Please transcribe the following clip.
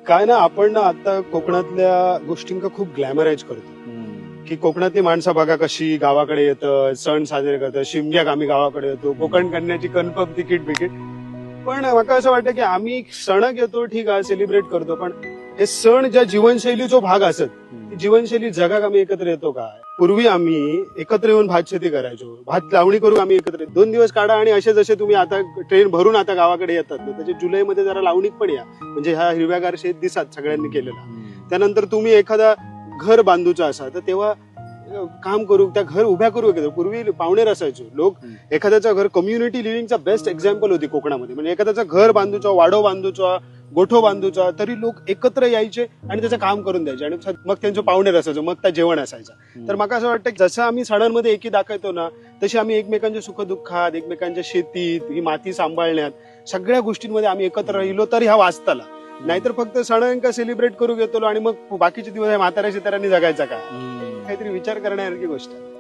काय ना आपण ना आता कोकणातल्या गोष्टींका खूप ग्लॅमराईज करतो की कोकणातली माणसं बघा कशी गावाकडे येतं, सण साजरे करतात, शिमग्याक आम्ही गावाकडे येतो, कोकण कन्याची कन्फर्म तिकीट बिकीट. पण मला असं वाटतं की आम्ही सण घेतो, ठीक आहे, सेलिब्रेट करतो, पण हे सण ज्या जीवनशैलीचा भाग असत, ती जीवनशैली जगाक आम्ही एकत्र येतो का? पूर्वी आम्ही एकत्र येऊन भात शेती करायचो, भात लावणी करून आम्ही एकत्र 2 दिवस काढा आणि असे जसे तुम्ही आता ट्रेन भरून आता गावाकडे येतात ना, त्याच्या जुलैमध्ये जरा लावणीत पण या, म्हणजे ह्या हिरव्यागार शेत दिसत सगळ्यांनी केलेला. त्यानंतर तुम्ही एखादा घर बांधूचा असा तर तेव्हा काम करू, त्या घर उभ्या करू. पूर्वी पाहुणेर असायचो लोक, एखाद्याचं घर कम्युनिटी लिव्हिंगचा बेस्ट एक्झाम्पल होती कोकणामध्ये. म्हणजे एखाद्याचं घर बांधूचा, वाडो बांधूचा, गोठो बांधूचा, तरी लोक एकत्र यायचे आणि त्याचं काम करून द्यायचे आणि मग त्यांचं पाहुणेर असायचं, मग त्या जेवण असायचं. तर मला असं वाटतं की जसं आम्ही सणांमध्ये एकी दाखवतो ना, तशी आम्ही एकमेकांच्या सुखदुःखात, एकमेकांच्या शेतीत, ही माती सांभाळण्यात, सगळ्या गोष्टींमध्ये आम्ही एकत्र राहिलो तर ह्या वाचताला. नाहीतर फक्त सणांका सेलिब्रेट करू घेतो आणि मग बाकीचे दिवस म्हाताऱ्या शेताऱ्यांनी जगायचा का? काहीतरी विचार करण्यासारखी गोष्ट आहे.